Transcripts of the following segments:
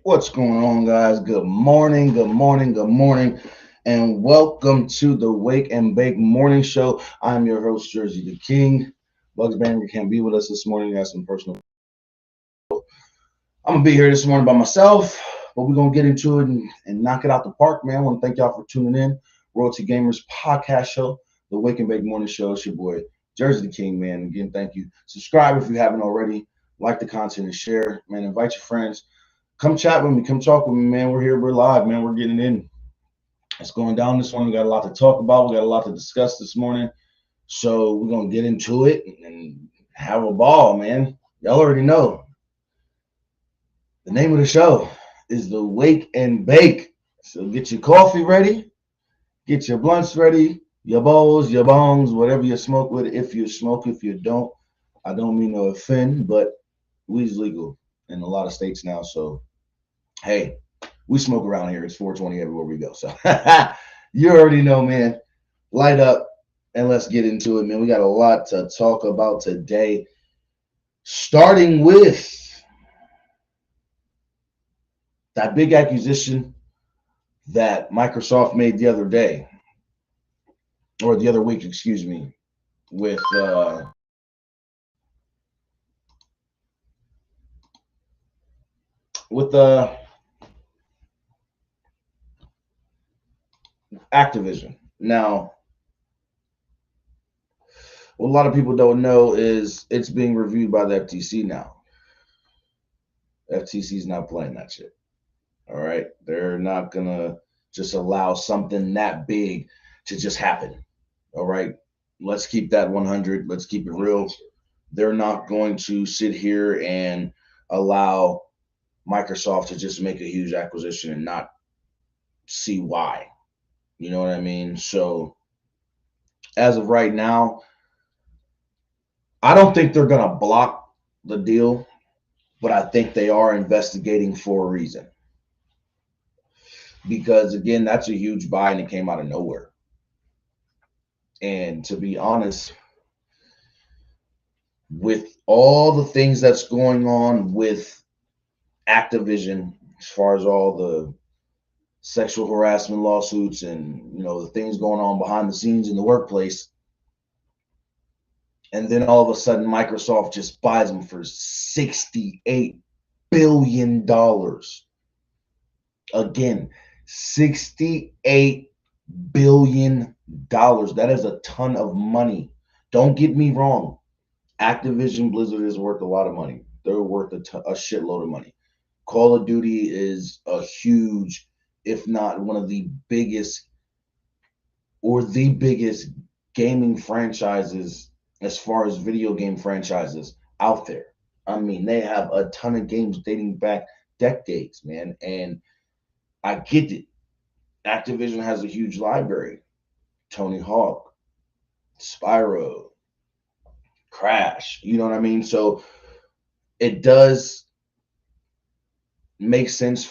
What's going on, guys? Good morning, good morning, good morning, and welcome to the Wake and Bake Morning Show. I'm your host, Jersey the King. Bugs Banger can't be with us this morning. He has some personal. I'm gonna be here this morning by myself, but we're gonna get into it and knock it out the park, man. I want to thank y'all for tuning in. Royalty Gamers Podcast Show, the Wake and Bake Morning Show. It's your boy, Jersey the King, man. Again, thank you. Subscribe if you haven't already. Like the content and share, man. Invite your friends. Come chat with me. Come talk with me, man. We're here. We're live, man. We're getting in. It's going down this morning. We got a lot to talk about. We got a lot to discuss this morning. So we're going to get into it and have a ball, man. Y'all already know. The name of the show is the Wake and Bake. So get your coffee ready. Get your blunts ready. Your bowls, your bongs, whatever you smoke with. If you smoke, if you don't. I don't mean to offend, but weed's legal in a lot of states now. So, hey, we smoke around here. It's 420 everywhere we go. So you already know, man. Light up and let's get into it, man. We got a lot to talk about today. Starting with that big acquisition that Microsoft made the other day, or the other week, excuse me, with with Activision. Now, what a lot of people don't know is it's being reviewed by the FTC now. FTC's not playing that shit. All right. They're not going to just allow something that big to just happen. All right. Let's keep that 100. Let's keep it real. They're not going to sit here and allow Microsoft to just make a huge acquisition and not see why. You know what I mean? So, as of right now, I don't think they're going to block the deal, but I think they are investigating for a reason. Because again, that's a huge buy and it came out of nowhere. And to be honest, with all the things that's going on with Activision, as far as all the sexual harassment lawsuits and the things going on behind the scenes in the workplace, and then all of a sudden Microsoft just buys them for $68 billion. Again, $68 billion. That is a ton of money. Don't get me wrong. Activision Blizzard is worth a lot of money. They're worth a shitload of money. Call of Duty is a huge, if not one of the biggest, or the biggest gaming franchises as far as video game franchises out there. I mean, they have a ton of games dating back decades, man. And I get it. Activision has a huge library. Tony Hawk, Spyro, Crash. You know what I mean? So it does make sense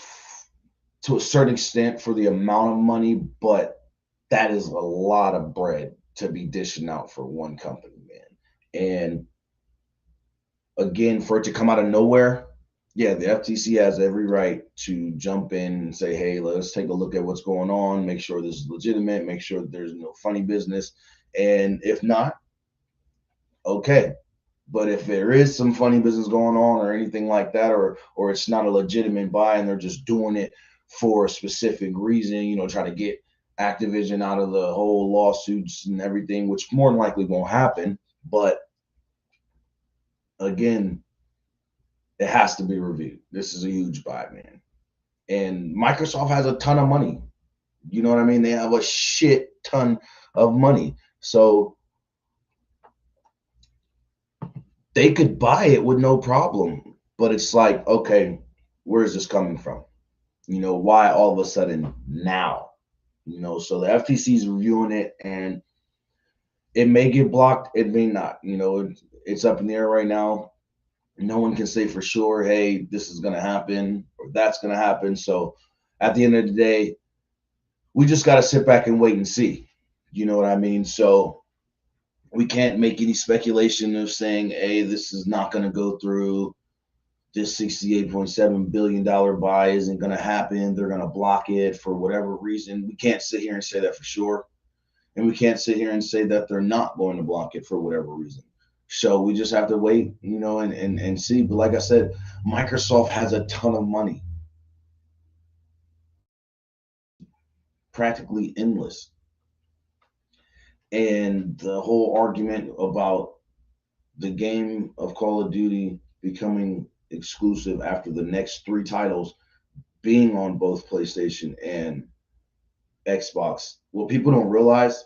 to a certain extent for the amount of money, but that is a lot of bread to be dishing out for one company, man. And again, for it to come out of nowhere, yeah, the FTC has every right to jump in and say, hey, let's take a look at what's going on, make sure this is legitimate, make sure there's no funny business. And if not, okay. But if there is some funny business going on or anything like that, or it's not a legitimate buy and they're just doing it for a specific reason, trying to get Activision out of the whole lawsuits and everything, which more than likely won't happen. But again, it has to be reviewed. This is a huge buy, man. And Microsoft has a ton of money. You know what I mean? They have a shit ton of money. So they could buy it with no problem. But it's like, okay, where is this coming from? Why all of a sudden now? So the FTC is reviewing it, and it may get blocked. It may not. It's up in the air right now. No one can say for sure, hey, this is going to happen or that's going to happen. So at the end of the day, we just got to sit back and wait and see. You know what I mean? So we can't make any speculation of saying, hey, this is not going to go through. this $68.7 billion buy isn't going to happen. They're going to block it for whatever reason. We can't sit here and say that for sure. And we can't sit here and say that they're not going to block it for whatever reason. So we just have to wait, and see. But like I said, Microsoft has a ton of money, practically endless. And the whole argument about the game of Call of Duty becoming exclusive after the next three titles being on both PlayStation and Xbox. What people don't realize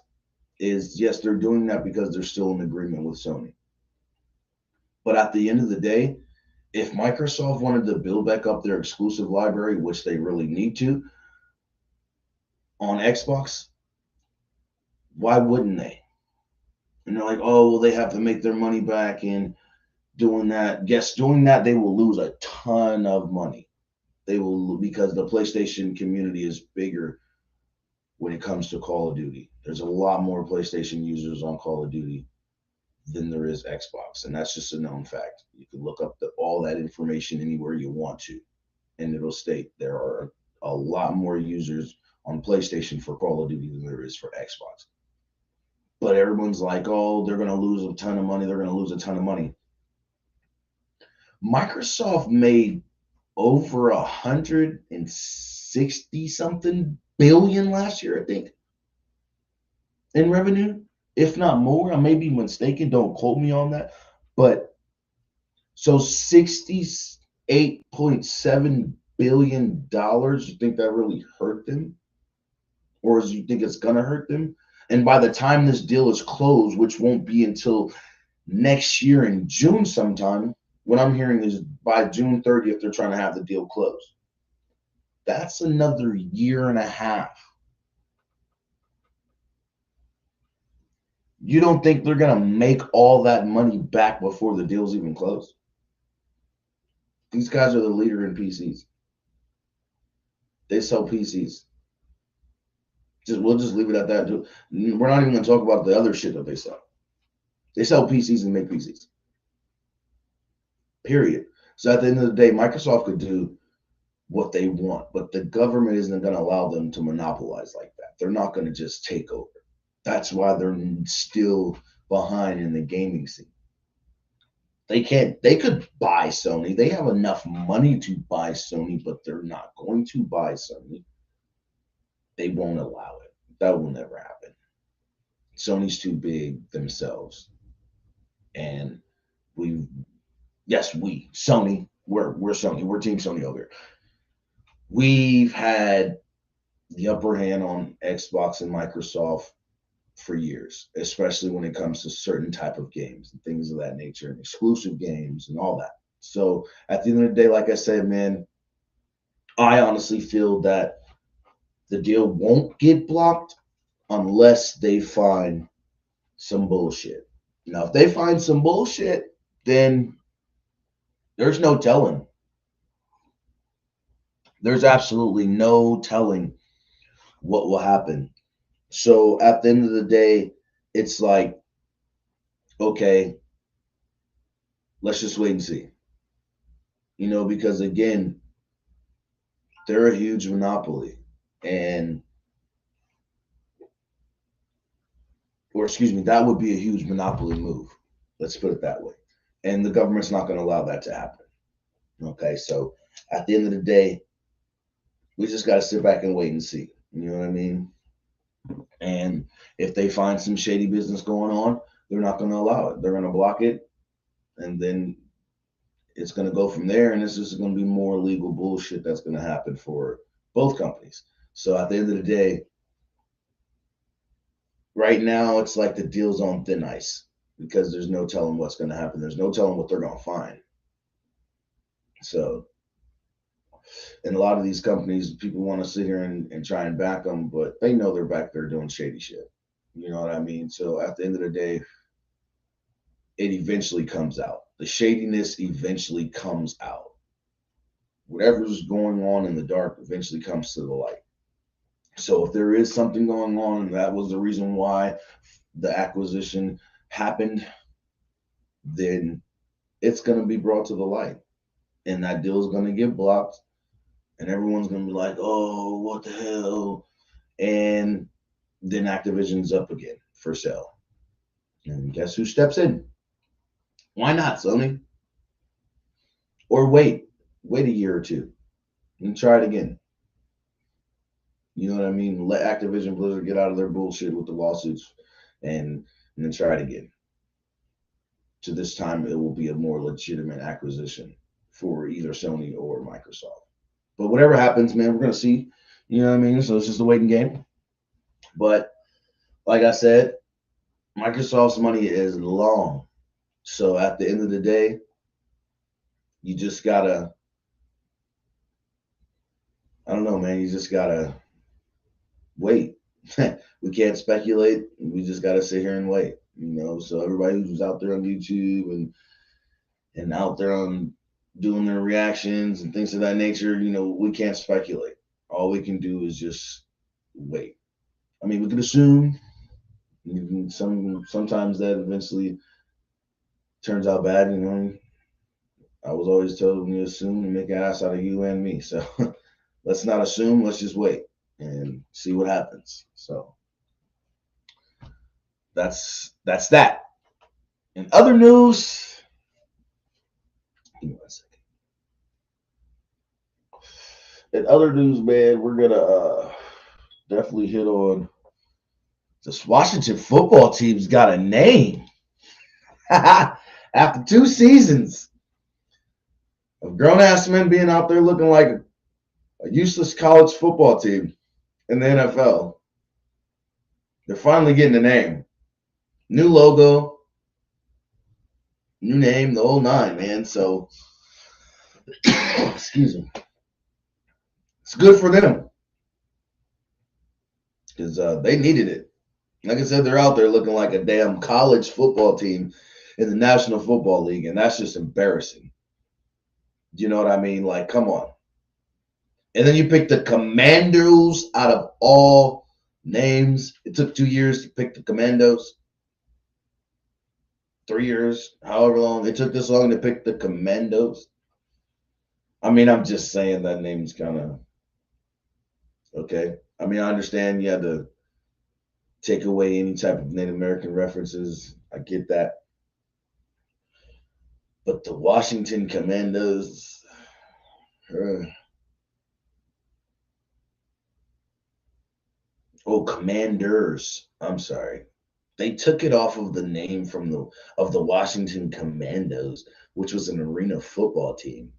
is, yes, they're doing that because they're still in agreement with Sony. But at the end of the day, if Microsoft wanted to build back up their exclusive library, which they really need to, on Xbox, why wouldn't they? And they're like, oh, well, they have to make their money back. And doing that, yes, doing that, they will lose a ton of money. They will, because the PlayStation community is bigger when it comes to Call of Duty. There's a lot more PlayStation users on Call of Duty than there is Xbox, and that's just a known fact. You can look up all that information anywhere you want to, and it'll state there are a lot more users on PlayStation for Call of Duty than there is for Xbox. But everyone's like, oh, they're going to lose a ton of money. They're going to lose a ton of money. Microsoft made over 160 something billion last year, I think, in revenue, if not more. I may be mistaken. Don't quote me on that. But so $68.7 billion, you think that really hurt them? Or do you think it's going to hurt them? And by the time this deal is closed, which won't be until next year in June sometime, what I'm hearing is by June 30th, they're trying to have the deal closed. That's another year and a half. You don't think they're going to make all that money back before the deal's even closed? These guys are the leader in PCs. They sell PCs. We'll just leave it at that. We're not even going to talk about the other shit that they sell. They sell PCs and make PCs. Period. So at the end of the day, Microsoft could do what they want, but the government isn't going to allow them to monopolize like that. They're not going to just take over. That's why they're still behind in the gaming scene. They could buy Sony. They have enough money to buy Sony, but they're not going to buy Sony. They won't allow it. That will never happen. Sony's too big themselves. And Sony, we're Sony. We're Team Sony over here. We've had the upper hand on Xbox and Microsoft for years, especially when it comes to certain type of games and things of that nature, and exclusive games and all that. So at the end of the day, like I said, man, I honestly feel that the deal won't get blocked unless they find some bullshit. Now, if they find some bullshit, then there's no telling. There's absolutely no telling what will happen. So at the end of the day, it's like, okay, let's just wait and see. Because again, they're a huge monopoly. That would be a huge monopoly move. Let's put it that way. And the government's not going to allow that to happen. Okay, so at the end of the day, we just got to sit back and wait and see. You know what I mean? And if they find some shady business going on, they're not going to allow it. They're going to block it, and then it's going to go from there. And it's just going to be more legal bullshit that's going to happen for both companies. So at the end of the day, right now, it's like the deal's on thin ice because there's no telling what's going to happen. There's no telling what they're going to find. So, and a lot of these companies, people want to sit here and try and back them, but they know they're back there doing shady shit. You know what I mean? So at the end of the day, it eventually comes out. The shadiness eventually comes out. Whatever's going on in the dark eventually comes to the light. So if there is something going on, and that was the reason why the acquisition happened, then it's going to be brought to the light. and that deal is going to get blocked, and everyone's going to be like, "Oh, what the hell?" And then Activision's up again for sale, and guess who steps in? Why not, Sony? Or wait a year or two and try it again. You know what I mean? Let Activision Blizzard get out of their bullshit with the lawsuits, and then try it again. So this time it will be a more legitimate acquisition for either Sony or Microsoft. But whatever happens, man, we're gonna see. You know what I mean? So it's just a waiting game. But like I said, Microsoft's money is long. So at the end of the day, you just gotta, I don't know, man, you just gotta wait. We can't speculate. We just gotta sit here and wait. So everybody who's out there on YouTube and out there on doing their reactions and things of that nature, we can't speculate. All we can do is just wait. I mean, we can assume. Sometimes that eventually turns out bad. I was always told when you assume, you make an ass out of you and me. So let's not assume. Let's just wait and see what happens. So that's that. In other news, give me 1 second. In other news, man, we're gonna definitely hit on this Washington football team's got a name. After 2 seasons of grown ass men being out there looking like a useless college football team in the NFL, they're finally getting a name. New logo, new name, the whole nine, man. So, excuse me. It's good for them because they needed it. Like I said, they're out there looking like a damn college football team in the National Football League, and that's just embarrassing. Do you know what I mean? Like, come on. And then you pick the Commandos out of all names. It took 2 years to pick the Commandos. 3 years, however long. It took this long to pick the Commandos. I mean, I'm just saying that name's kind of okay. I mean, I understand you had to take away any type of Native American references. I get that. But the Washington Commandos, Commanders. I'm sorry. They took it off of the name of the Washington Commandos, which was an arena football team.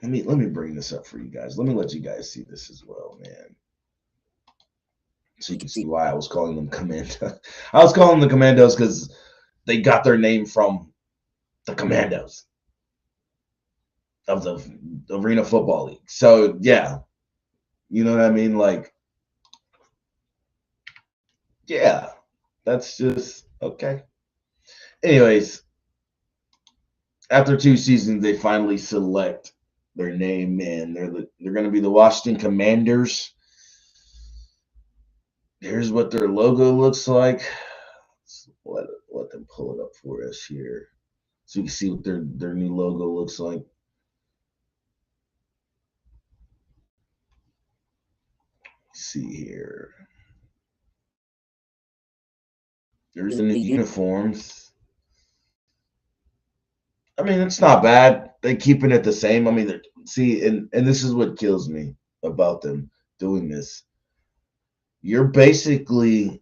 Let me bring this up for you guys. Let me let you guys see this as well, man. So you can see why I was calling them Commandos. I was calling them the Commandos because they got their name from the Commandos of the Arena Football League. So yeah, you know what I mean? Like, yeah, that's just okay. Anyways, after 2 seasons, they finally select their name, man. They're going to be the Washington Commanders. Here's what their logo looks like. Let's let them pull it up for us here, so you can see what their new logo looks like. Let's see here. There's the new uniforms. I mean, it's not bad. They keeping it the same. I mean, see, and this is what kills me about them doing this. You're basically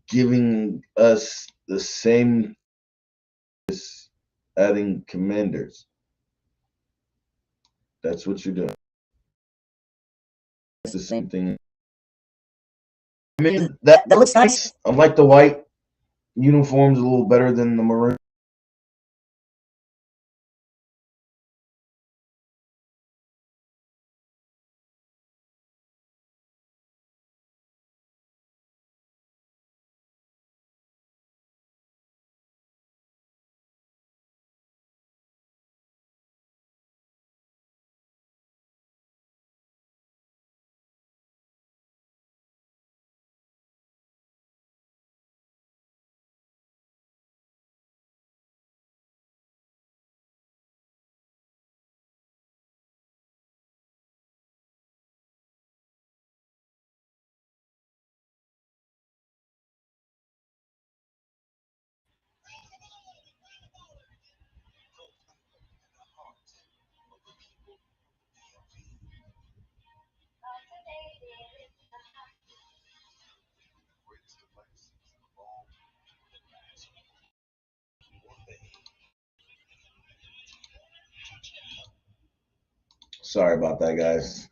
giving us the same as adding commanders. That's what you're doing. It's the same thing. I mean, that looks nice. I like the white uniforms a little better than the maroon. Sorry about that, guys.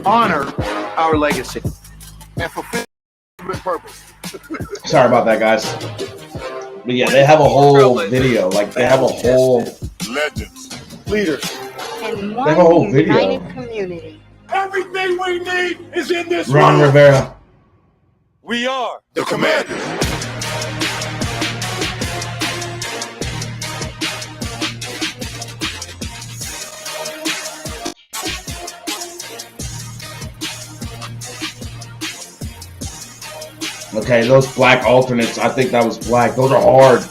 Honor our legacy and fulfill purpose. Sorry about that, guys. But yeah, they have a whole video. Like they have a whole legends, leaders, and they have a whole one video. united community. Everything we need is in this Ron room. Rivera. We are the Commanders. Okay, those black alternates, I think that was black. Those are hard.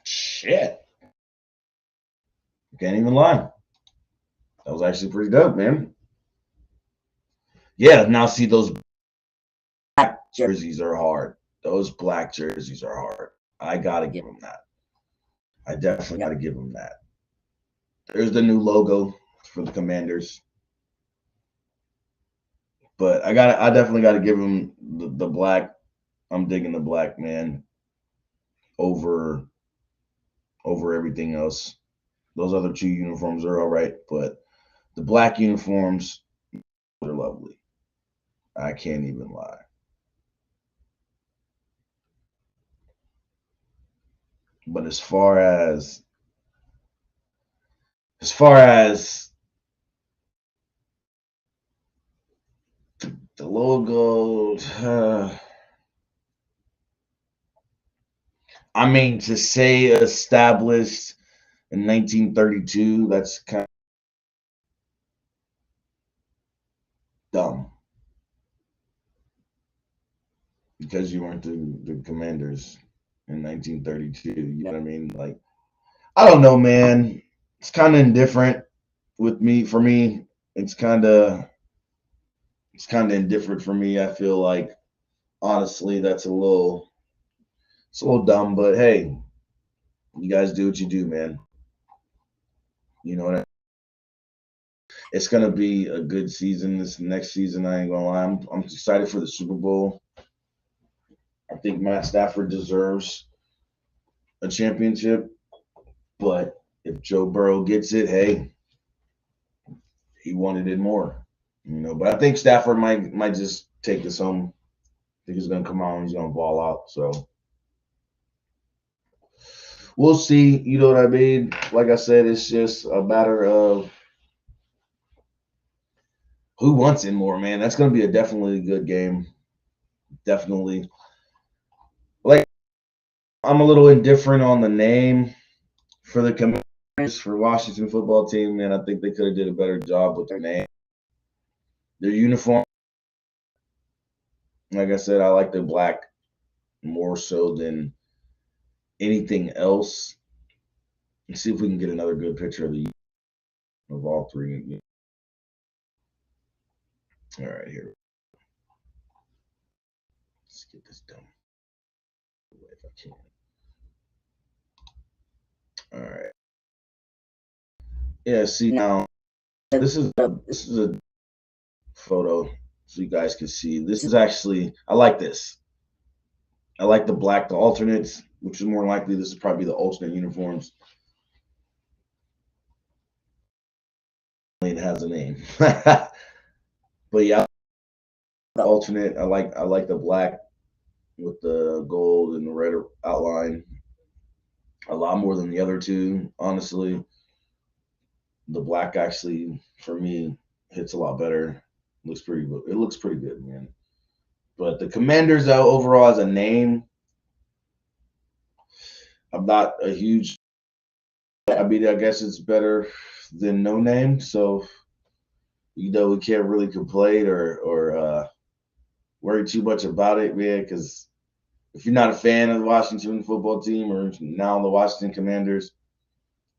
Shit. Can't even lie. That was actually pretty dope, man. Yeah, now see those black jerseys are hard. Those black jerseys are hard. I gotta give them that. I definitely gotta give them that. There's the new logo for the Commanders. But I definitely gotta give them the black. I'm digging the black, man, over everything else. Those other two uniforms are all right, but the black uniforms are lovely. I can't even lie. But as far as the logo, I mean, to say established in 1932, that's kind of dumb because you weren't the Commanders in 1932. You know what I mean? Like, I don't know, man. It's kind of indifferent with me. For me, it's kind of indifferent for me. I feel like honestly, it's a little dumb. But hey, you guys do what you do, man. You know what I mean? It's gonna be a good season this next season. I ain't gonna lie. I'm excited for the Super Bowl. I think Matt Stafford deserves a championship, but if Joe Burrow gets it, hey, he wanted it more. But I think Stafford might just take this home. I think he's gonna come out and he's gonna ball out. So we'll see. You know what I mean? Like I said, it's just a matter of who wants it more, man. That's gonna be a definitely good game. Definitely. Like, I'm a little indifferent on the name for the Commanders for Washington football team, man. I think they could have did a better job with their name. Their uniform, like I said, I like the black more so than anything else. Let's see if we can get another good picture of all three. All right, here. Let's get this done if I can. All right. Yeah. See now, this is a photo so you guys can see. This is actually, I like this. I like the black, the alternates, which is more likely this is probably the alternate uniforms. It has a name. But yeah, the alternate, I like the black with the gold and the red outline a lot more than the other two, honestly. The black actually for me hits a lot better. It looks pretty good, man. But the Commanders though, overall as a name, I'm not a huge, I mean, I guess it's better than no name. So we can't really complain or worry too much about it, man, because if you're not a fan of the Washington football team or now the Washington Commanders,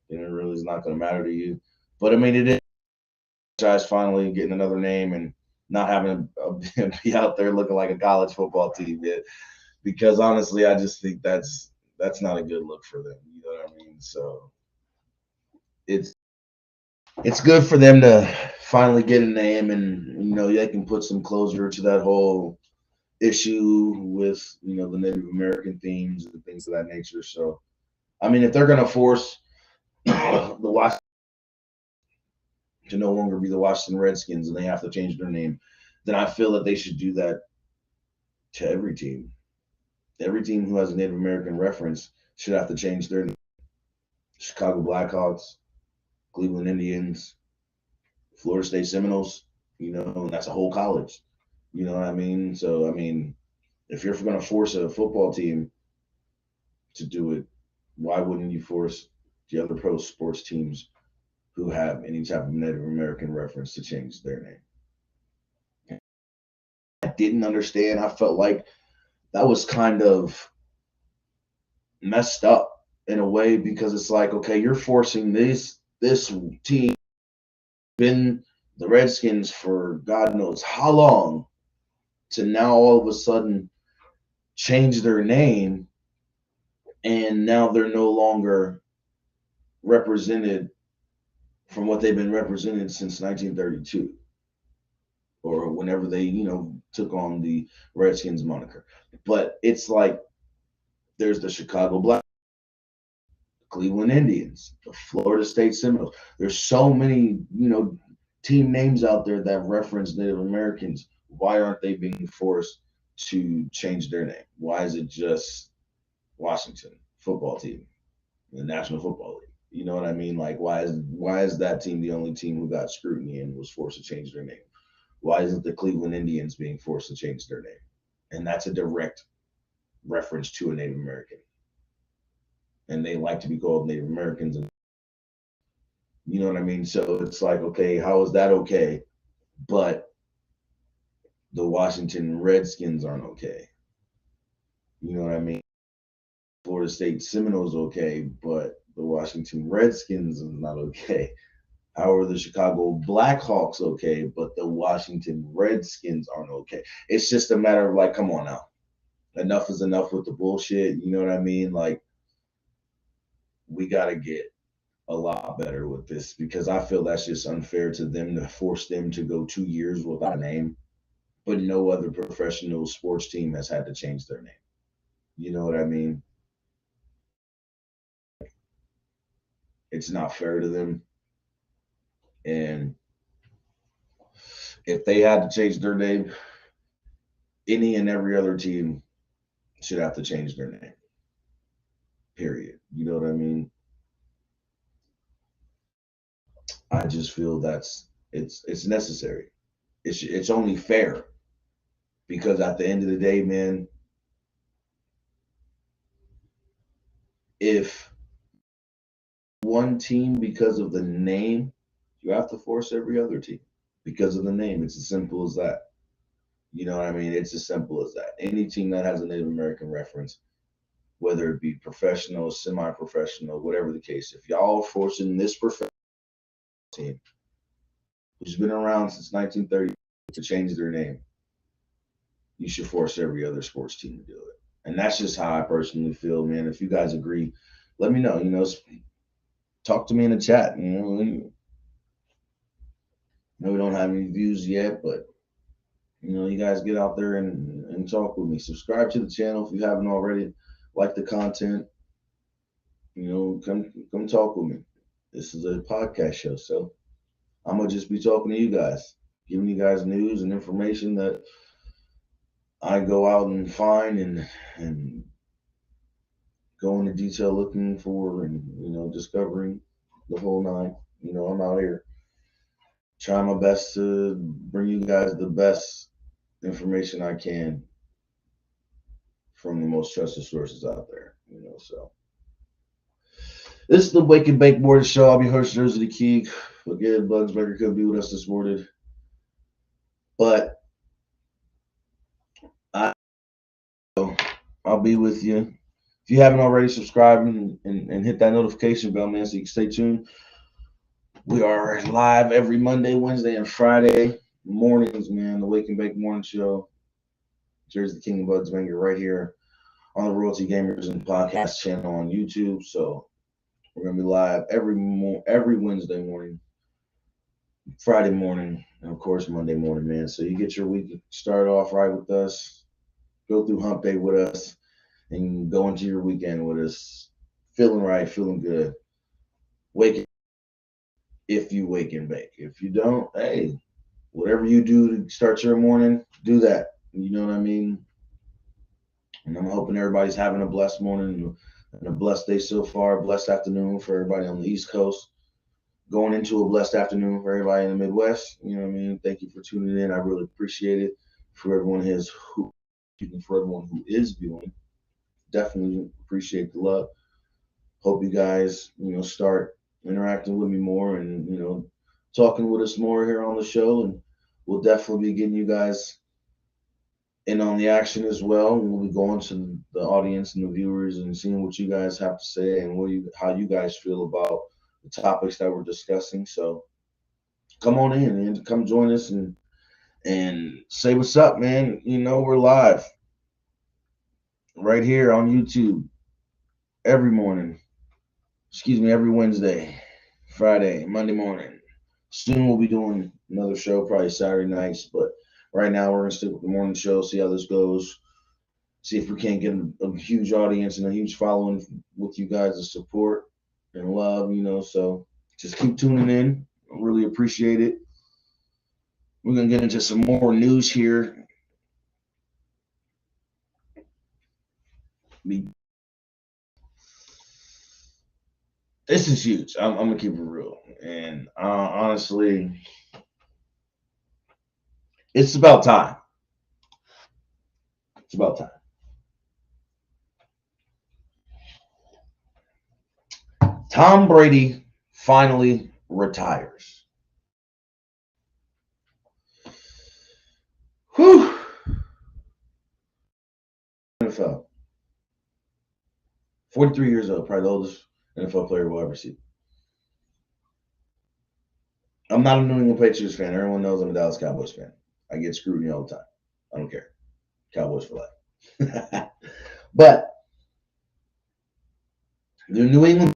then it really is not going to matter to you. But I mean, it is franchise finally getting another name and not having to be out there looking like a college football team, man. Because honestly, I just think that's not a good look for them. You know what I mean? So it's it's good for them to finally get a name, and they can put some closure to that whole issue with the Native American themes and things of that nature. So I mean, if they're gonna force the Washington to no longer be the Washington Redskins and they have to change their name, then I feel that they should do that to every team. Every team who has a Native American reference should have to change their name. Chicago Blackhawks, Cleveland Indians, Florida State Seminoles, and that's a whole college. You know what I mean? So I mean, if you're going to force a football team to do it, why wouldn't you force the other pro sports teams who have any type of Native American reference to change their name? I didn't understand. I felt like that was kind of messed up in a way because it's like, okay, you're forcing this team been the Redskins for God knows how long to now all of a sudden change their name, and now they're no longer represented from what they've been represented since 1932 or whenever they took on the Redskins moniker. But it's like there's the Chicago Black, Cleveland Indians, the Florida State Seminoles. There's so many team names out there that reference Native Americans. Why aren't they being forced to change their name? Why is it just Washington football team, the National Football League? You know what I mean? Like, why is that team the only team who got scrutiny and was forced to change their name? Why isn't the Cleveland Indians being forced to change their name? And that's a direct reference to a Native American. And they like to be called Native Americans. And you know what I mean? So it's like, okay, how is that okay? But the Washington Redskins aren't okay. You know what I mean? Florida State Seminoles okay, but the Washington Redskins is not okay. However, the Chicago Blackhawks okay, but the Washington Redskins aren't okay. It's just a matter of like, come on now. Enough is enough with the bullshit. You know what I mean? Like, we got to get a lot better with this because I feel that's just unfair to them to force them to go 2 years without a name, but no other professional sports team has had to change their name. You know what I mean? It's not fair to them. And if they had to change their name, any and every other team should have to change their name. Period. You know what I mean? I just feel it's necessary. It's only fair because at the end of the day, man, if one team because of the name, you have to force every other team because of the name. It's as simple as that. You know what I mean? It's as simple as that. Any team that has a Native American reference, whether it be professional, semi-professional, whatever the case, if y'all are forcing this professional team, who's been around since 1930, to change their name, you should force every other sports team to do it. And that's just how I personally feel, man. If you guys agree, let me know. Talk to me in the chat. We don't have any views yet, but you guys get out there and talk with me. Subscribe to the channel if you haven't already. Like the content. Come talk with me. This is a podcast show, so I'm gonna just be talking to you guys, giving you guys news and information that I go out and find and go into detail looking for and discovering the whole nine. I'm out here trying my best to bring you guys the best information I can from the most trusted sources out there. So this is the Wake and Bake Morning Show. I'll be host Jersey the Key. Again, Bugsberger could be with us this morning, but I'll be with you. If you haven't already, subscribe and hit that notification bell, man, so you can stay tuned. We are live every Monday, Wednesday, and Friday mornings, man. The Wake and Bake Morning Show. Jersey the King of Bugsbanger right here on the Royalty Gamers and Podcast channel on YouTube. So we're gonna be live every Wednesday morning Friday morning, and of course Monday morning, man. So you get your week started off right with us, go through hump day with us, and go into your weekend with us, feeling right, feeling good. Wake if you wake and bake. If you don't, hey, whatever you do to start your morning, do that. You know what I mean? And I'm hoping everybody's having a blessed morning and a blessed day so far. Blessed afternoon for everybody on the East Coast. Going into a blessed afternoon for everybody in the Midwest. You know what I mean? Thank you for tuning in. I really appreciate it. For everyone for everyone who is viewing, definitely appreciate the love. Hope you guys, start interacting with me more and talking with us more here on the show. And we'll definitely be getting you guys in on the action as well. We'll be going to the audience and the viewers and seeing what you guys have to say and how you guys feel about the topics that we're discussing. So come on in and come join us and say what's up, man. We're live right here on YouTube every morning. Excuse me, every Wednesday, Friday, Monday morning. Soon we'll be doing another show, probably Saturday nights, but right now we're gonna stick with the morning show, see how this goes, see if we can't get a huge audience and a huge following with you guys' support and love, So just keep tuning in. I really appreciate it. We're gonna get into some more news here. This is huge. I'm gonna keep it real, and honestly, it's about time. It's about time. Tom Brady finally retires. Whew. NFL. 43 years old, probably the oldest NFL player we'll ever see. I'm not a New England Patriots fan. Everyone knows I'm a Dallas Cowboys fan. I get scrutiny all the time. I don't care. Cowboys for life. But the New England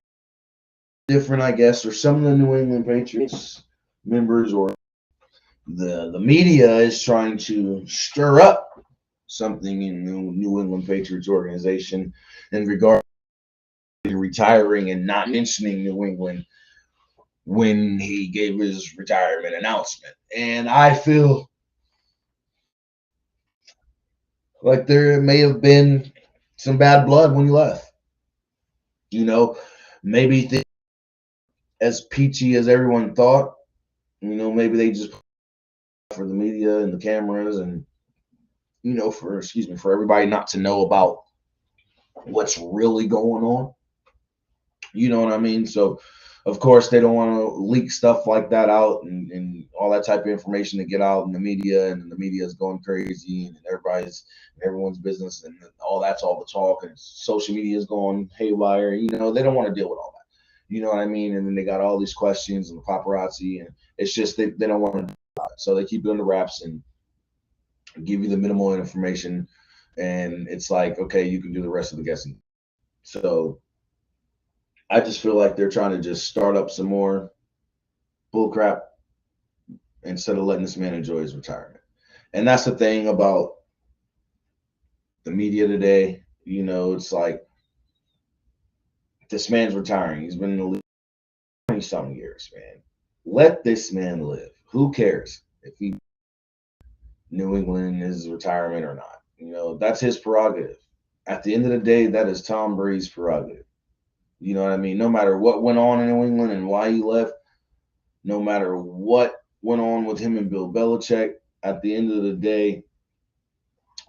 different, I guess, or some of the New England Patriots members or the media is trying to stir up something in the New England Patriots organization in regard to retiring and not mentioning New England when he gave his retirement announcement. And I feel like there may have been some bad blood when he left. Maybe as peachy as everyone thought. Maybe they just for the media and the cameras and for everybody not to know about what's really going on. You know what I mean? So of course they don't want to leak stuff like that out and all that type of information to get out in the media, and the media is going crazy and everyone's business and all that's all the talk, and social media is going haywire. They don't want to deal with all that. You know what I mean? And then they got all these questions and the paparazzi, and it's just they don't want to do it. So they keep it under wraps and give you the minimal information, and it's like, okay, you can do the rest of the guessing. So I just feel like they're trying to just start up some more bullcrap instead of letting this man enjoy his retirement. And that's the thing about the media today. It's like this man's retiring. He's been in the league 20 something years, man. Let this man live. Who cares if he New England his retirement or not? That's his prerogative. At the end of the day, that is Tom Brady's prerogative. You know what I mean? No matter what went on in New England and why he left, no matter what went on with him and Bill Belichick, at the end of the day,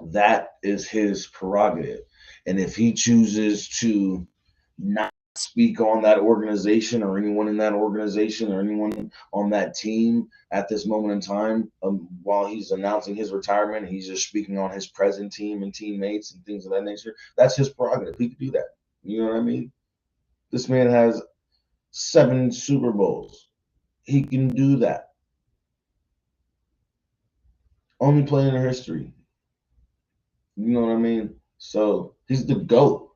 that is his prerogative. And if he chooses to not speak on that organization or anyone in that organization or anyone on that team at this moment in time, while he's announcing his retirement, he's just speaking on his present team and teammates and things of that nature. That's his prerogative. He could do that. You know what I mean? This man has 7 Super Bowls. He can do that. Only player in history. You know what I mean? So he's the GOAT.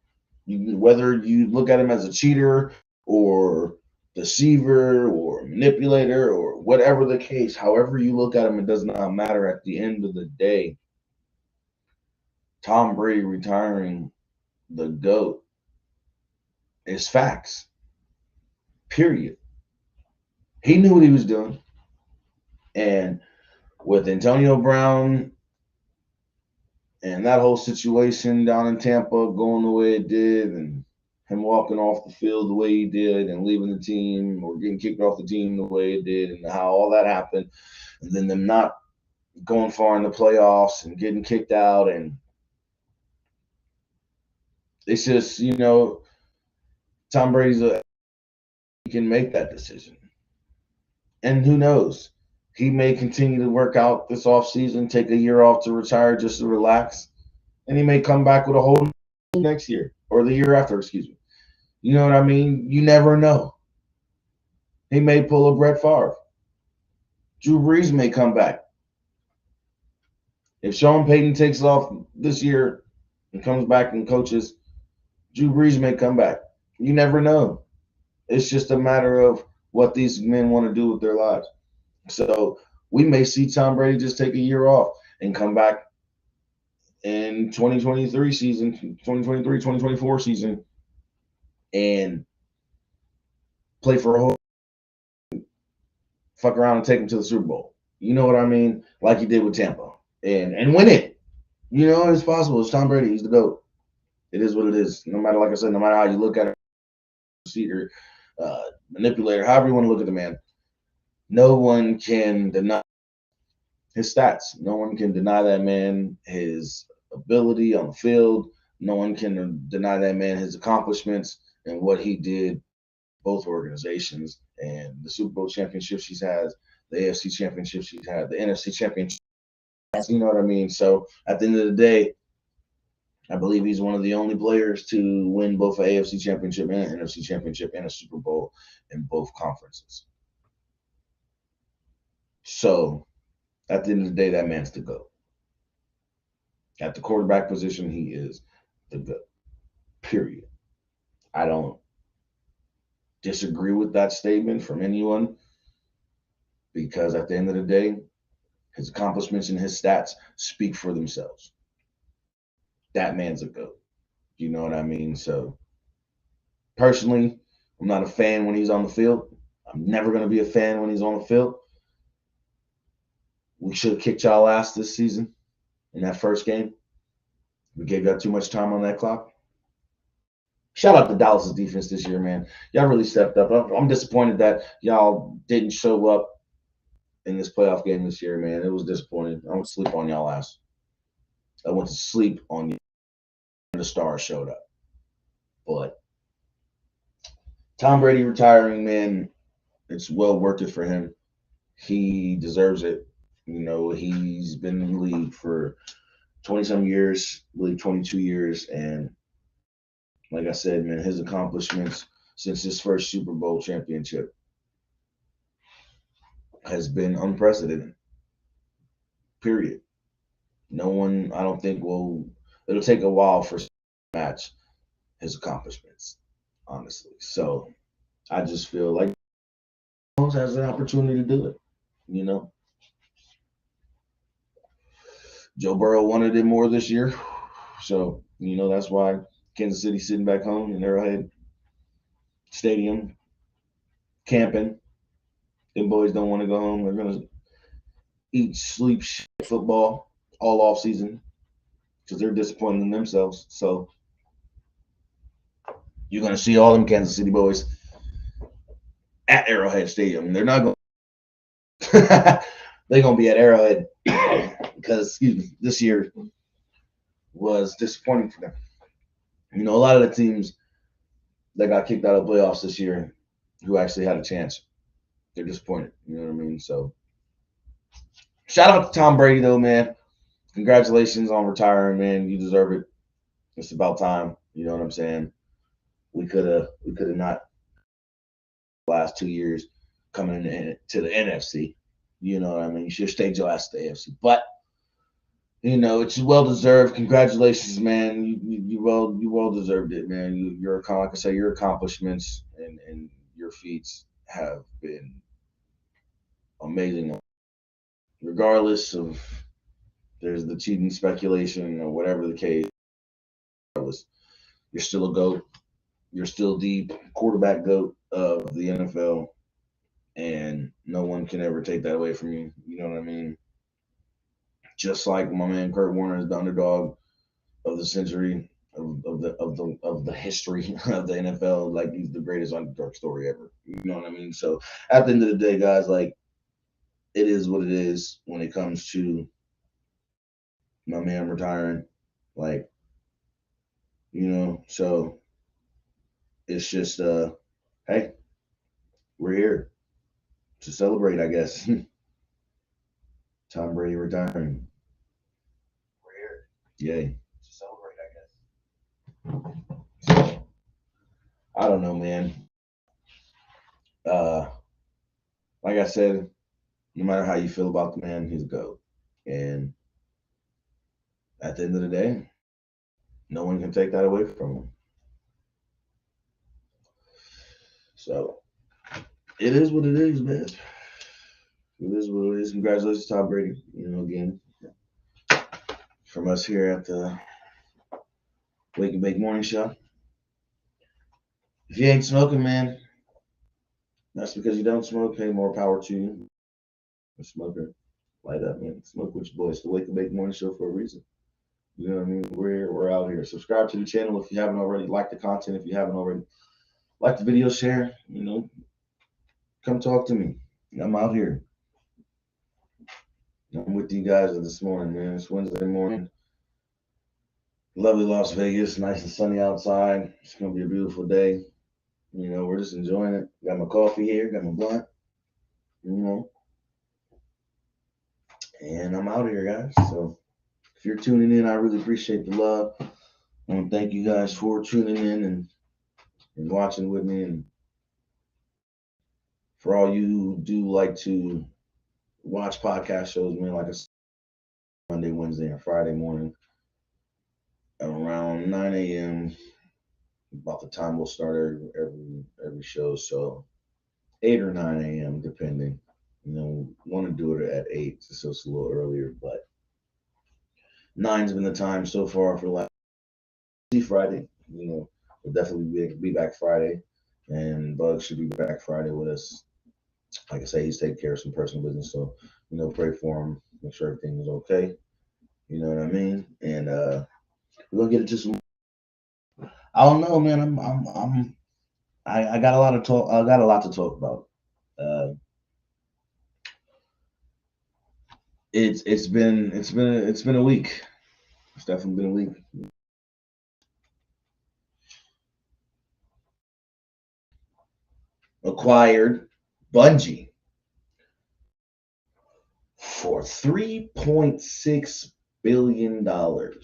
Whether you look at him as a cheater or deceiver or manipulator or whatever the case, however you look at him, it does not matter. At the end of the day, Tom Brady retiring the GOAT is facts. Period. He knew what he was doing. And with Antonio Brown and that whole situation down in Tampa going the way it did, and him walking off the field the way he did, and leaving the team or getting kicked off the team the way it did, and how all that happened, and then them not going far in the playoffs and getting kicked out, and it's just, Tom Brady's he can make that decision. And who knows? He may continue to work out this offseason, take a year off to retire just to relax, and he may come back with a whole next year or the year after, excuse me. You know what I mean? You never know. He may pull a Brett Favre. Drew Brees may come back. If Sean Payton takes off this year and comes back and coaches, Drew Brees may come back. You never know. It's just a matter of what these men want to do with their lives. So we may see Tom Brady just take a year off and come back in 2023 season, 2023, 2024 season, and play for a whole fuck around and take him to the Super Bowl. You know what I mean? Like he did with Tampa. And win it. It's possible. It's Tom Brady. He's the GOAT. It is what it is. No matter, like I said, no matter how you look at it, receiver, manipulator, however you want to look at the man, no one can deny his stats. No one can deny that man his ability on the field. No one can deny that man his accomplishments and what he did, both organizations, and the Super Bowl championships he's had, the AFC championships he's had, the NFC championship. You know what I mean? So at the end of the day, I believe he's one of the only players to win both an AFC championship and an NFC championship and a Super Bowl in both conferences. So at the end of the day, that man's the GOAT. At the quarterback position, he is the GOAT. Period. I don't disagree with that statement from anyone, because at the end of the day, his accomplishments and his stats speak for themselves. That man's a GOAT. You know what I mean? So personally, I'm not a fan when he's on the field. I'm never going to be a fan when he's on the field. We should have kicked y'all ass this season in that first game. We gave y'all too much time on that clock. Shout out to Dallas' defense this year, man. Y'all really stepped up. I'm disappointed that y'all didn't show up in this playoff game this year, man. It was disappointing. I went to sleep on y'all ass. I went to sleep on you. The stars showed up. But Tom Brady retiring, man, it's well worth it for him. He deserves it. He's been in the league for 20-some years, I believe 22 years. And like I said, man, his accomplishments since his first Super Bowl championship has been unprecedented. Period. No one, I don't think, it'll take a while for to match his accomplishments, honestly. So I just feel like Mahomes has an opportunity to do it. Joe Burrow wanted it more this year. So, that's why Kansas City's sitting back home in Arrowhead Stadium, camping. Them boys don't want to go home. They're going to eat, sleep, football all off season because they're disappointed in themselves. So you're going to see all them Kansas City boys at Arrowhead Stadium. They're not going they're going to be at Arrowhead because, this year was disappointing for them. A lot of the teams that got kicked out of playoffs this year who actually had a chance, they're disappointed. You know what I mean? So shout out to Tom Brady, though, man. Congratulations on retiring, man. You deserve it. It's about time. You know what I'm saying? We could have not last 2 years coming to the NFC. You know what I mean? You should have stayed your ass to the AFC. But it's well deserved. Congratulations, man. You well deserved it, man. Like I say, your accomplishments and your feats have been amazing. Regardless of there's the cheating speculation or whatever the case, regardless, you're still a GOAT. You're still the quarterback GOAT of the NFL, and no one can ever take that away from you. You know what I mean? Just like my man Kurt Warner is the underdog of the century of the history of the NFL. Like he's the greatest underdog story ever. You know what I mean? So at the end of the day, guys, like it is what it is when it comes to my man retiring. Like, so it's just hey, we're here to celebrate, I guess. Tom Brady retiring. We're here. Yay. To celebrate, I guess. So I don't know, man. Uh like I said, no matter how you feel about the man, he's a GOAT. And at the end of the day, no one can take that away from him. So it is what it is, man. It is what it is. Congratulations, Tom Brady. Again, from us here at the Wake and Bake Morning Show. If you ain't smoking, man, that's because you don't smoke. Hey, more power to you. A smoker, light up, man. Smoke with your boys. The Wake and Bake Morning Show for a reason. You know what I mean? We're here. We're out here. Subscribe to the channel if you haven't already. Like the content if you haven't already. Like the video, share. Come talk to me. I'm out here. I'm with you guys this morning, man. It's Wednesday morning. Lovely Las Vegas, nice and sunny outside. It's gonna be a beautiful day. We're just enjoying it. Got my coffee here, got my blunt, and I'm out here, guys. So if you're tuning in, I really appreciate the love. I want to thank you guys for tuning in and watching with me. And for all you who do like to watch podcast shows, man, like I said, Monday, Wednesday, and Friday morning around 9 a.m. About the time we'll start every show. So 8 or 9 a.m. depending. Want to do it at 8, so it's a little earlier, but 9's been the time so far for the last Friday. We'll definitely be back Friday, and Bug should be back Friday with us. Like I say, he's taking care of some personal business, so pray for him, make sure everything is okay. You know what I mean? And we're gonna get into some. I don't know, man. I got a lot of talk. I got a lot to talk about. It's been a week. It's definitely been a week. Acquired Bungie for $3.6 billion. And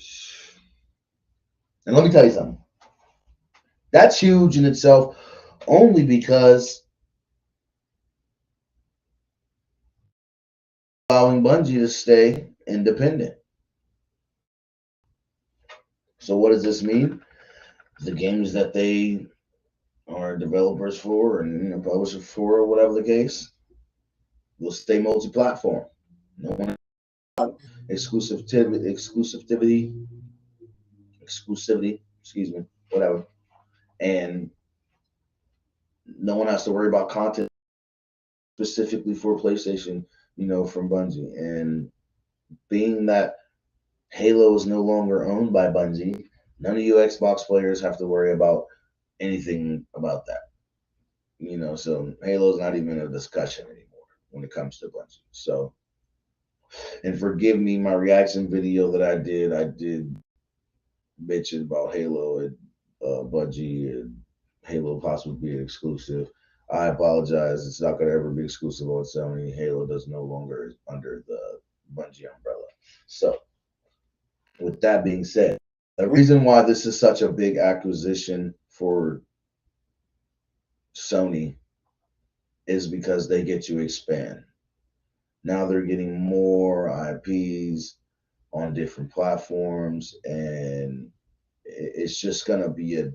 let me tell you something. That's huge in itself, only because allowing Bungie to stay independent. So what does this mean? The games that they are developers for and publishers for, or whatever the case, will stay multi-platform. No one exclusivity, excuse me, whatever. And no one has to worry about content specifically for PlayStation, from Bungie. And being that Halo is no longer owned by Bungie, none of you Xbox players have to worry about anything about that. So Halo's not even a discussion anymore when it comes to Bungie. So, and forgive me, my reaction video that I did bitching about Halo and Bungie and Halo possibly being exclusive. I apologize. It's not going to ever be exclusive on Sony. Halo does no longer under the Bungie umbrella. So, with that being said, the reason why this is such a big acquisition for Sony is because they get to expand. Now they're getting more IPs on different platforms, and it's just going to be a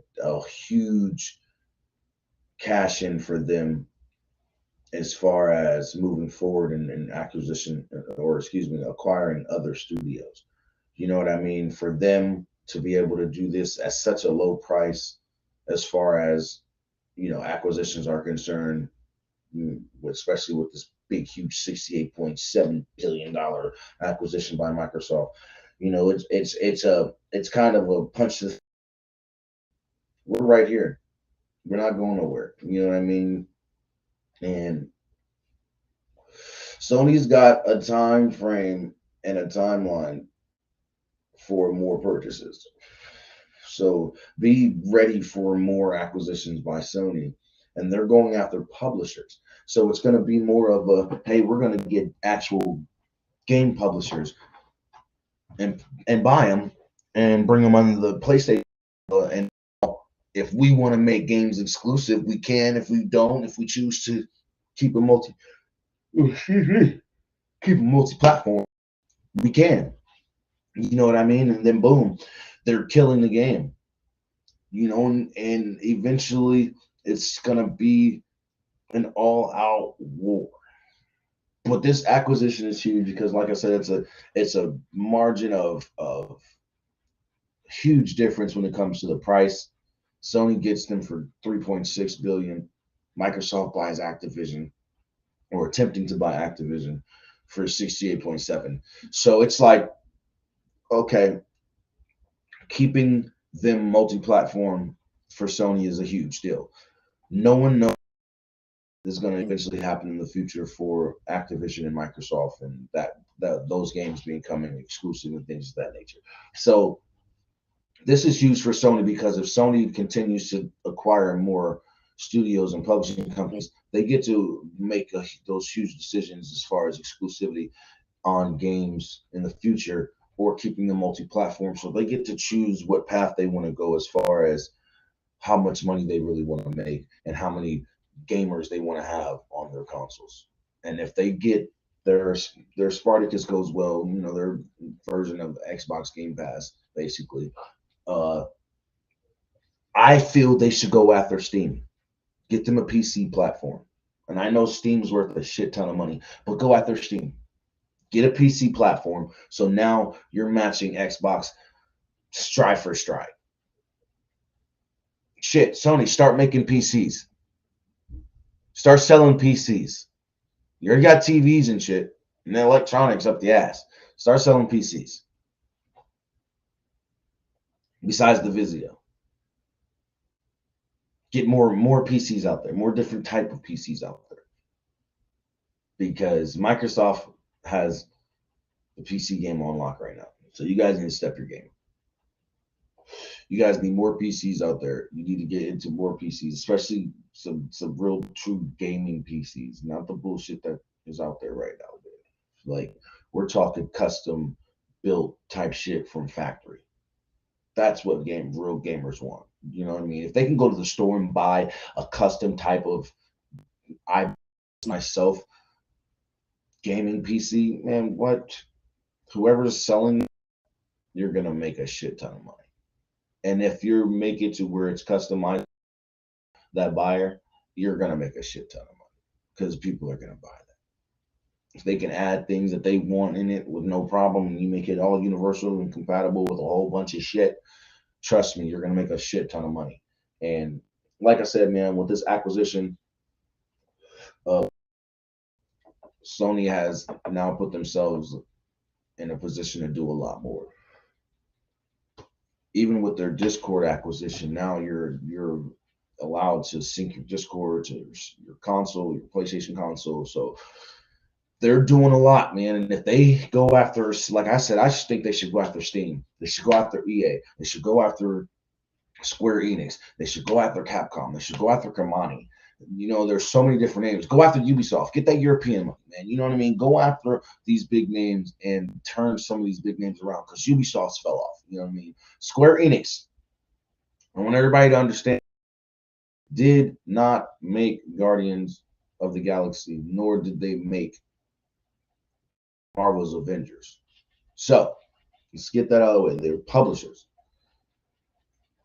huge cash in for them as far as moving forward in acquisition, or excuse me, acquiring other studios. You know what I mean? For them to be able to do this at such a low price, as far as acquisitions are concerned, especially with this big, huge $68.7 billion acquisition by Microsoft. It's kind of a punch to. We're right here. We're not going nowhere. You know what I mean? And Sony's got a time frame and a timeline for more purchases. So be ready for more acquisitions by Sony. And they're going after publishers. So it's going to be more of a, hey, we're going to get actual game publishers and buy them and bring them under the PlayStation. And if we want to make games exclusive, we can. If we don't, if we choose to keep a multi-platform, we can. You know what I mean? And then boom, they're killing the game. And eventually it's gonna be an all-out war. But this acquisition is huge because, like I said, it's a margin of huge difference when it comes to the price. Sony gets them for 3.6 billion. Microsoft buys Activision, or attempting to buy Activision, for 68.7. So it's like, okay, keeping them multi-platform for Sony is a huge deal. No one knows is going to eventually happen in the future for Activision and Microsoft, and that those games becoming exclusive and things of that nature. So this is huge for Sony, because if Sony continues to acquire more studios and publishing companies, they get to make those huge decisions as far as exclusivity on games in the future, or keeping them multi-platform. So they get to choose what path they want to go as far as how much money they really want to make and how many gamers they want to have on their consoles. And if they get their Spartacus goes well, their version of Xbox Game Pass, basically, uh, I feel they should go after Steam. Get them a PC platform. And I know Steam's worth a shit ton of money, but go after Steam. Get a PC platform. So now you're matching Xbox stride for stride. Shit, Sony, start making PCs. Start selling PCs. You already got TVs and shit, and then electronics up the ass. Start selling PCs. Besides the Vizio. Get more PCs out there, more different type of PCs out there. Because Microsoft has the PC game on lock right now. So you guys need to step your game. You guys need more PCs out there. You need to get into more PCs, especially some real true gaming PCs, not the bullshit that is out there right now. Like, we're talking custom built type shit from factory. That's what real gamers want. You know what I mean? If they can go to the store and buy a custom type of, I myself, gaming PC, man, what? Whoever's selling, you're gonna make a shit ton of money. And if you make it to where it's customized, that buyer, you're gonna make a shit ton of money, because people are gonna buy that. If they can add things that they want in it with no problem, and you make it all universal and compatible with a whole bunch of shit, trust me, you're gonna make a shit ton of money. And like I said, man, with this acquisition, uh, Sony has now put themselves in a position to do a lot more. Even with their Discord acquisition, now you're allowed to sync your Discord to your console, your PlayStation console. So they're doing a lot, man. And if they go after, like I said, I just think they should go after Steam. They should go after EA. They should go after Square Enix. They should go after Capcom. They should go after Konami. There's so many different names. Go after Ubisoft. Get that European money, man. You know what I mean? Go after these big names and turn some of these big names around, because Ubisoft's fell off. You know what I mean? Square Enix, I want everybody to understand, did not make Guardians of the Galaxy, nor did they make Marvel's Avengers. So let's get that out of the way. They're publishers.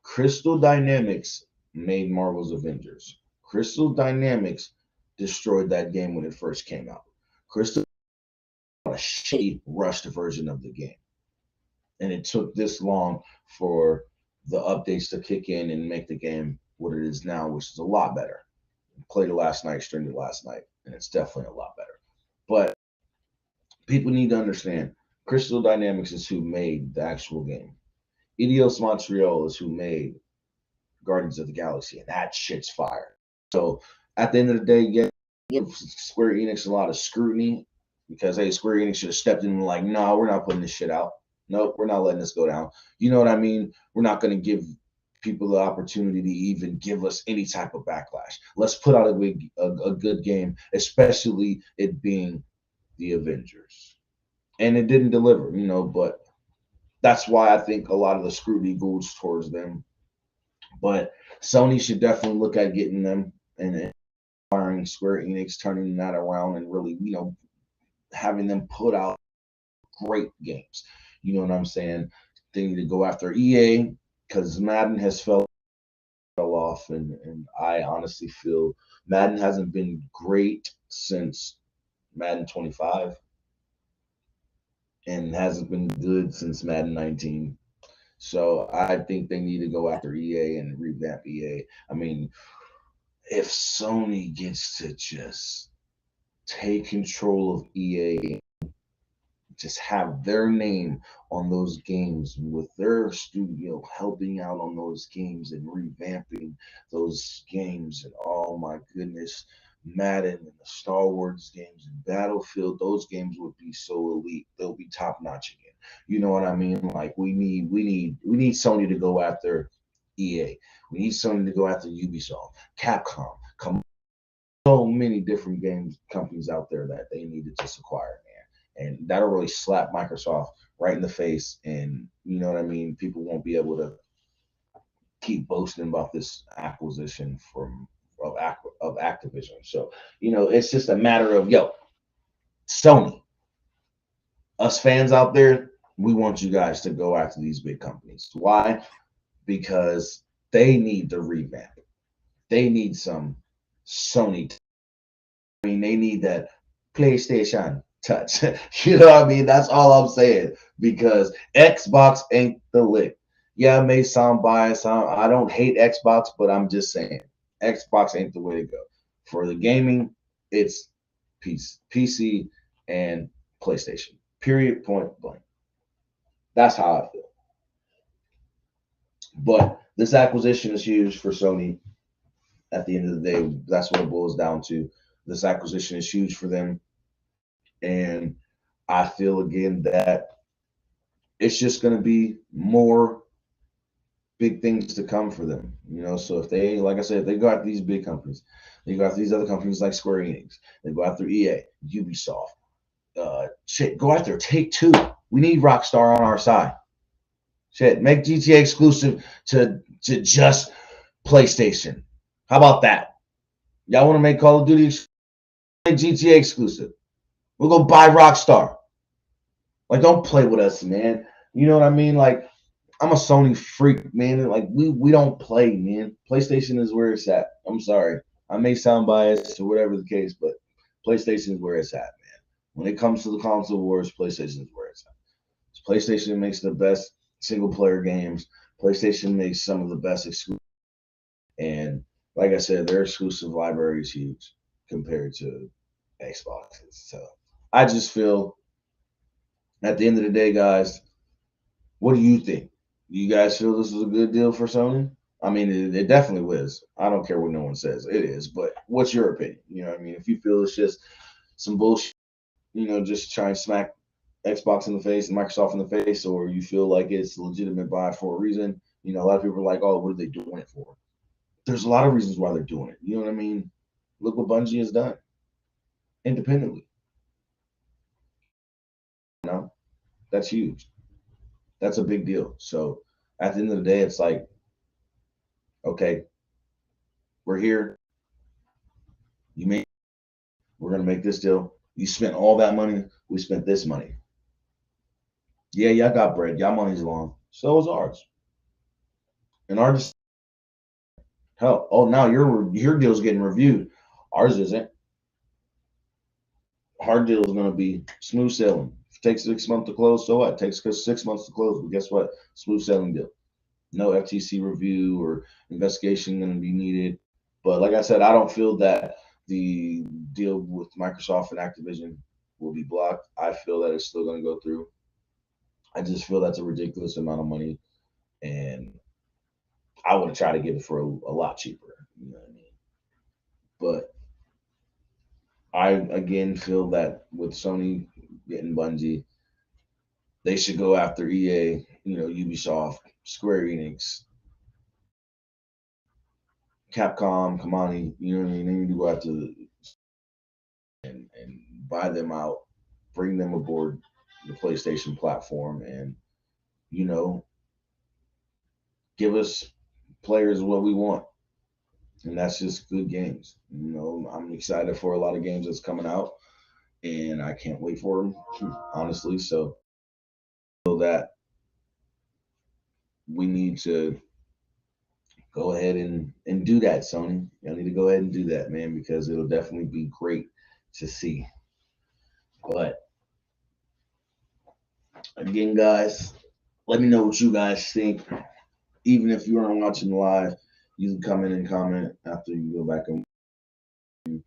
Crystal Dynamics made Marvel's Avengers. Crystal Dynamics destroyed that game when it first came out. Crystal a shitty rushed version of the game, and it took this long for the updates to kick in and make the game what it is now, which is a lot better. Played it last night, streamed it last night, and it's definitely a lot better. But people need to understand, Crystal Dynamics is who made the actual game. Eidos Montreal is who made Guardians of the Galaxy, and that shit's fire. So at the end of the day, yeah, give Square Enix a lot of scrutiny because hey, Square Enix should have stepped in and like, no, we're not putting this shit out. Nope, we're not letting this go down. You know what I mean? We're not going to give people the opportunity to even give us any type of backlash. Let's put out a good game, especially it being the Avengers. And it didn't deliver, but that's why I think a lot of the scrutiny goes towards them. But Sony should definitely look at getting them and acquiring Square Enix, turning that around and really, having them put out great games. You know what I'm saying? They need to go after EA because Madden has fell off, and I honestly feel Madden hasn't been great since Madden 25 and hasn't been good since Madden 19. So I think they need to go after EA and revamp EA. I mean, if Sony gets to just take control of EA, just have their name on those games with their studio helping out on those games and revamping those games, and oh my goodness, Madden and the Star Wars games and Battlefield, those games would be so elite. They'll be top notch again. You know what I mean? Like we need Sony to go after EA. We need Sony to go after Ubisoft, Capcom. Come so many different games companies out there that they need to just acquire, man. And that'll really slap Microsoft right in the face. And you know what I mean? People won't be able to keep boasting about this acquisition of Activision. So, it's just a matter of Sony, us fans out there, we want you guys to go after these big companies. Why? Because they need the revamp. They need some Sony. I mean, they need that PlayStation touch. You know what I mean? That's all I'm saying. Because Xbox ain't the lick. Yeah, it may sound biased. I don't hate Xbox, but I'm just saying Xbox ain't the way to go. For the gaming, it's PC and PlayStation. Period. Point blank. That's how I feel. But this acquisition is huge for Sony. At the end of the day, that's what it boils down to. This acquisition is huge for them. And I feel again that it's just going to be more big things to come for them. So if they, like I said, if they go after these big companies, they go after these other companies like Square Enix, they go after EA, Ubisoft, shit, go after Take Two. We need Rockstar on our side. Shit, make GTA exclusive to just PlayStation. How about that? Y'all want to make Call of Duty make GTA exclusive? We'll go buy Rockstar. Like, don't play with us, man. You know what I mean? Like, I'm a Sony freak, man. Like, we don't play, man. PlayStation is where it's at. I'm sorry. I may sound biased or whatever the case, but PlayStation is where it's at, man. When it comes to the console wars, PlayStation is where it's at. PlayStation makes the best single player games. PlayStation makes some of the best exclusive. And like I said, their exclusive library is huge compared to Xboxes. So I just feel at the end of the day, guys, what do you think? Do you guys feel this is a good deal for Sony? I mean, it definitely was. I don't care what no one says. It is. But what's your opinion? You know what I mean? If you feel it's just some bullshit, just try and smack Xbox in the face and Microsoft in the face, or you feel like it's a legitimate buy for a reason, a lot of people are like, oh, what are they doing it for? There's a lot of reasons why they're doing it. You know what I mean? Look what Bungie has done independently. That's huge. That's a big deal. So at the end of the day, it's like, okay, we're here. We're gonna make this deal. You spent all that money. We spent this money. Yeah, y'all got bread. Y'all money's long. So is ours. And ours, hell, oh, now your deal's getting reviewed. Ours isn't. hard deal is going to be smooth sailing. If it takes 6 months to close, so what? It takes 6 months to close, but guess what? Smooth sailing deal. No FTC review or investigation going to be needed. But like I said, I don't feel that the deal with Microsoft and Activision will be blocked. I feel that it's still going to go through. I just feel that's a ridiculous amount of money, and I would try to get it for a lot cheaper. You know what I mean? But I again feel that with Sony getting Bungie, they should go after EA, Ubisoft, Square Enix, Capcom, Kamani. You know what I mean? They need to go after and buy them out, bring them aboard the PlayStation platform, and you know, give us players what we want, and that's just good games. I'm excited for a lot of games that's coming out, and I can't wait for them, honestly. So that we need to go ahead and do that, Sony. Y'all need to go ahead and do that, man, because it'll definitely be great to see. But again, guys, let me know what you guys think. Even if you aren't watching live, you can come in and comment after you go back, and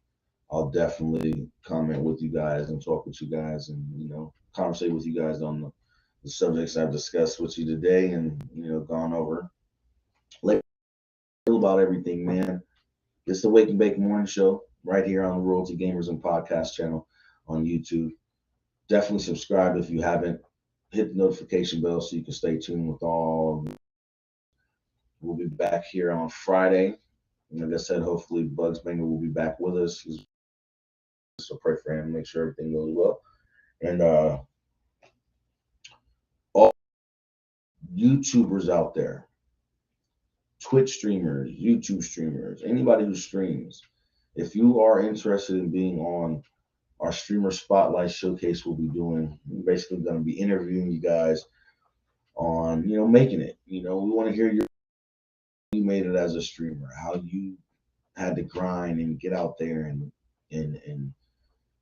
I'll definitely comment with you guys and talk with you guys, and conversate with you guys on the subjects I've discussed with you today, and gone over. Let me feel about everything, man. It's the Wake and Bake Morning Show right here on the Royalty Gamers and Podcast channel on YouTube. Definitely subscribe if you haven't. Hit the notification bell so you can stay tuned with all. We'll be back here on Friday. And like I said, hopefully Bugs Banger will be back with us. So pray for him, make sure everything goes well. And all YouTubers out there, Twitch streamers, YouTube streamers, anybody who streams, if you are interested in being on our streamer spotlight showcase, we'll be doing, we're basically going to be interviewing you guys on, making it. We want to hear you made it as a streamer, how you had to grind and get out there and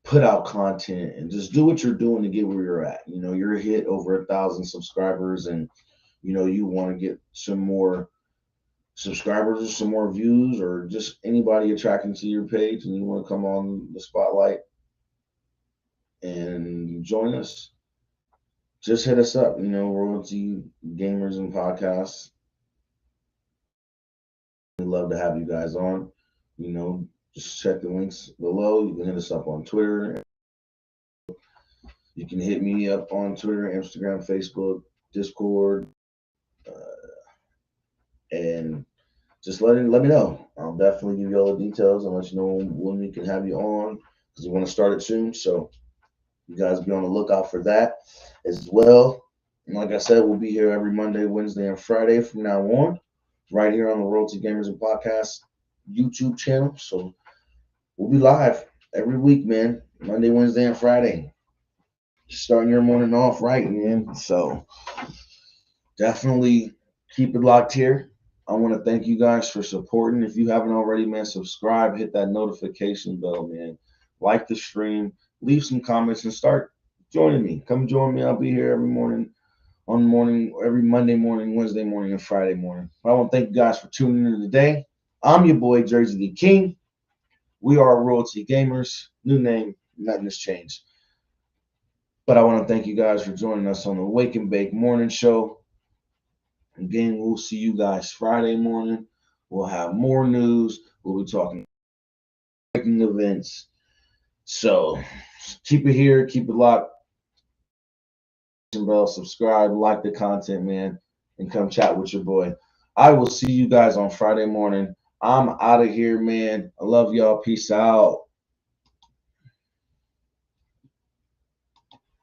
put out content and just do what you're doing to get where you're at. You're hit over 1,000 subscribers, and you want to get some more subscribers or some more views, or just anybody attracting to your page, and you want to come on the spotlight and join us, just hit us up. Royalty Gamers and Podcasts. We'd love to have you guys on. Just check the links below. You can hit us up on Twitter. You can hit me up on Twitter, Instagram, Facebook, Discord, and just let me know. I'll definitely give you all the details and let you know when we can have you on, because we want to start it soon. So you guys be on the lookout for that as well. And like I said, we'll be here every Monday, Wednesday, and Friday from now on, right here on the Royalty Gamers and Podcast YouTube channel. So we'll be live every week, man. Monday, Wednesday, and Friday. Starting your morning off right, man. So definitely keep it locked here. I want to thank you guys for supporting. If you haven't already, man, subscribe, hit that notification bell, man. Like the stream, leave some comments, and start joining me. Come join me. I'll be here every morning, every Monday morning, Wednesday morning, and Friday morning. I want to thank you guys for tuning in today. I'm your boy, Jersey the King. We are Royalty Gamers. New name, nothing has changed. But I want to thank you guys for joining us on the Wake and Bake Morning Show. Again, we'll see you guys Friday morning. We'll have more news. We'll be talking breaking events. So keep it here. Keep it locked. Bell, subscribe, like the content, man, and come chat with your boy. I will see you guys on Friday morning. I'm out of here, man. I love y'all. Peace out.